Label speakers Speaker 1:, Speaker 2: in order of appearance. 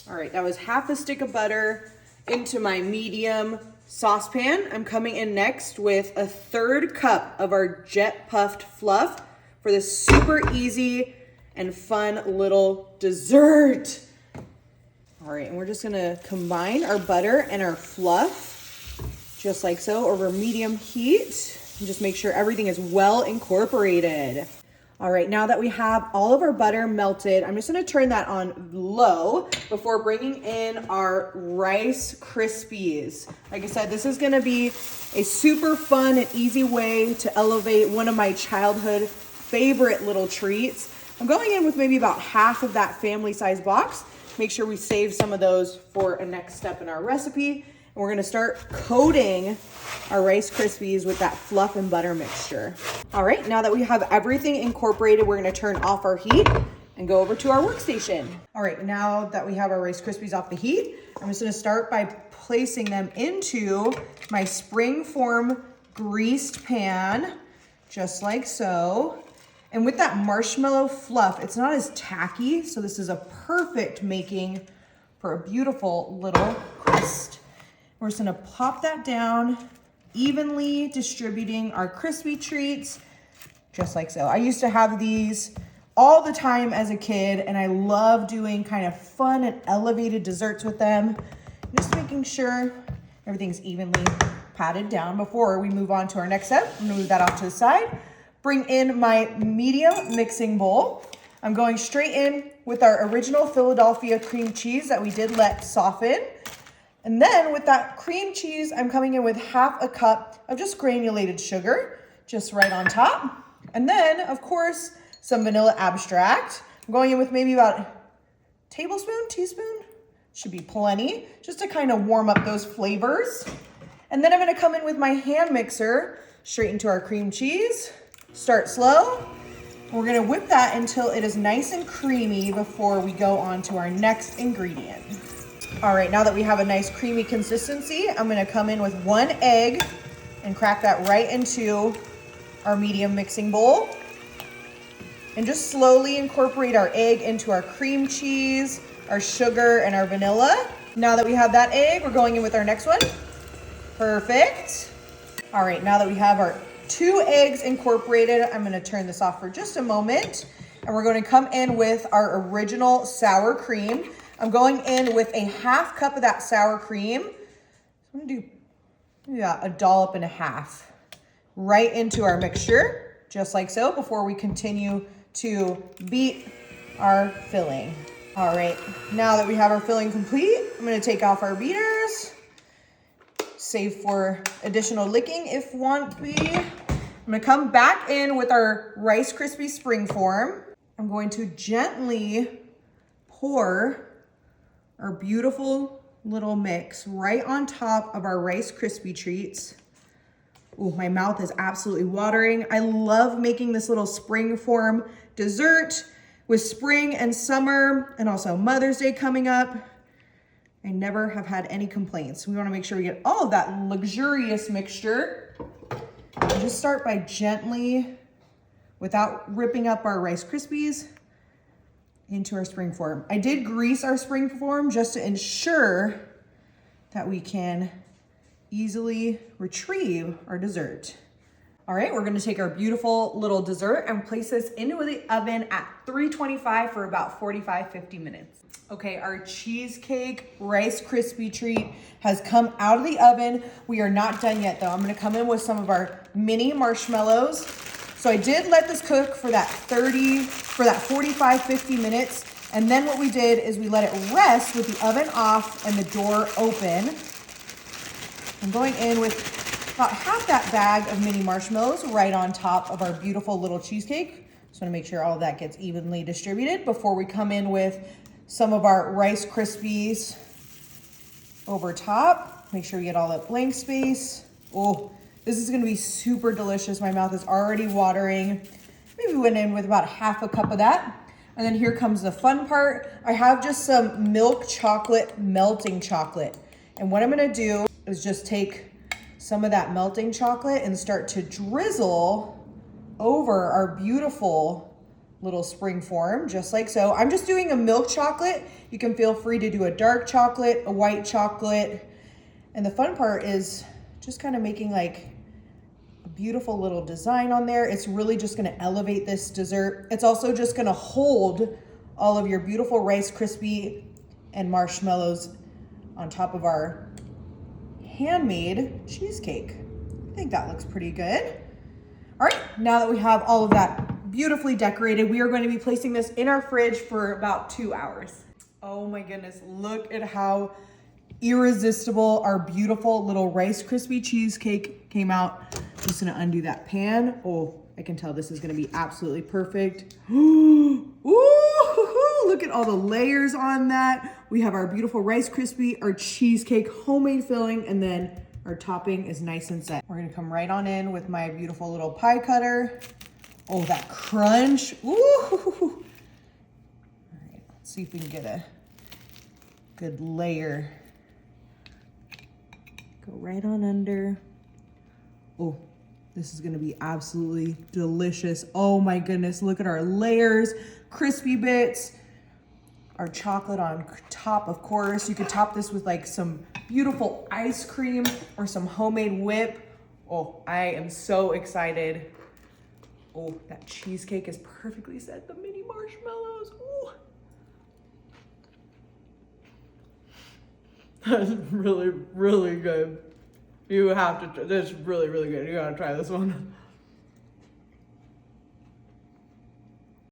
Speaker 1: All right, that was half a stick of butter into my medium saucepan. I'm coming in next with a 1/3 cup of our jet puffed fluff for this super easy and fun little dessert. All right, and we're just gonna combine our butter and our fluff, just like so, over medium heat, and just make sure everything is well incorporated. All right, now that we have all of our butter melted, I'm just gonna turn that on low before bringing in our Rice Krispies. Like I said, this is gonna be a super fun and easy way to elevate one of my childhood favorite little treats. I'm going in with maybe about half of that family size box. Make sure we save some of those for a next step in our recipe. And we're gonna start coating our Rice Krispies with that fluff and butter mixture. All right, now that we have everything incorporated, we're gonna turn off our heat and go over to our workstation. All right, now that we have our Rice Krispies off the heat, I'm just gonna start by placing them into my springform greased pan, just like so. And with that marshmallow fluff, it's not as tacky, so this is a perfect making for a beautiful little crust. We're just gonna pop that down, evenly distributing our crispy treats, just like so. I used to have these all the time as a kid, and I love doing kind of fun and elevated desserts with them. Just making sure everything's evenly patted down before we move on to our next step. I'm gonna move that off to the side. Bring in my medium mixing bowl. I'm going straight in with our original Philadelphia cream cheese that we did let soften. And then with that cream cheese, I'm coming in with half a cup of just granulated sugar, just right on top. And then, of course, some vanilla abstract. I'm going in with maybe about a tablespoon, teaspoon, should be plenty, just to kind of warm up those flavors. And then I'm gonna come in with my hand mixer straight into our cream cheese. Start slow. We're gonna whip that until it is nice and creamy before we go on to our next ingredient. All right, now that we have a nice creamy consistency, I'm gonna come in with 1 egg and crack that right into our medium mixing bowl. And just slowly incorporate our egg into our cream cheese, our sugar, and our vanilla. Now that we have that egg, we're going in with our next one. Perfect. All right, now that we have our 2 eggs incorporated, I'm gonna turn this off for just a moment. And we're gonna come in with our original sour cream. I'm going in with a half cup of that sour cream. I'm gonna do, a dollop and a half right into our mixture, just like so, before we continue to beat our filling. All right, now that we have our filling complete, I'm gonna take off our beaters, save for additional licking if want be. I'm gonna come back in with our Rice Krispie springform. I'm going to gently pour our beautiful little mix right on top of our Rice Krispie treats. Ooh, my mouth is absolutely watering. I love making this little springform dessert with spring and summer, and also Mother's Day coming up. I never have had any complaints. We wanna make sure we get all of that luxurious mixture. And just start by gently, without ripping up our Rice Krispies, into our springform. I did grease our springform just to ensure that we can easily retrieve our dessert. All right, we're gonna take our beautiful little dessert and place this into the oven at 325 for about 45-50 minutes. Okay, our cheesecake Rice Krispie treat has come out of the oven. We are not done yet though. I'm gonna come in with some of our mini marshmallows. So I did let this cook for that 45-50 minutes. And then what we did is we let it rest with the oven off and the door open. I'm going in with about half that bag of mini marshmallows right on top of our beautiful little cheesecake. Just wanna make sure all of that gets evenly distributed before we come in with some of our Rice Krispies over top. Make sure you get all that blank space. Oh, this is gonna be super delicious. My mouth is already watering. Maybe we went in with about half a cup of that. And then here comes the fun part. I have just some milk chocolate, melting chocolate. And what I'm gonna do is just take some of that melting chocolate and start to drizzle over our beautiful little spring form, just like so. I'm just doing a milk chocolate. You can feel free to do a dark chocolate, a white chocolate. And the fun part is just kind of making like a beautiful little design on there. It's really just gonna elevate this dessert. It's also just gonna hold all of your beautiful Rice Krispie and marshmallows on top of our handmade cheesecake. I think that looks pretty good. All right, now that we have all of that beautifully decorated, we are going to be placing this in our fridge for about 2 hours. Oh my goodness, look at how irresistible our beautiful little Rice Krispie cheesecake came out. I'm just gonna undo that pan. Oh, I can tell this is gonna be absolutely perfect. Ooh, look at all the layers on that. We have our beautiful Rice Krispie, our cheesecake, homemade filling, and then our topping is nice and set. We're gonna come right on in with my beautiful little pie cutter. Oh, that crunch. Ooh. All right, let's see if we can get a good layer. Go right on under. Oh, this is gonna be absolutely delicious. Oh my goodness, look at our layers, crispy bits, our chocolate on top, of course. You could top this with like some beautiful ice cream or some homemade whip. Oh, I am so excited. Oh, that cheesecake is perfectly set. The mini marshmallows. Ooh. That's really, really good. You have to, this is really, really good. You gotta try this one.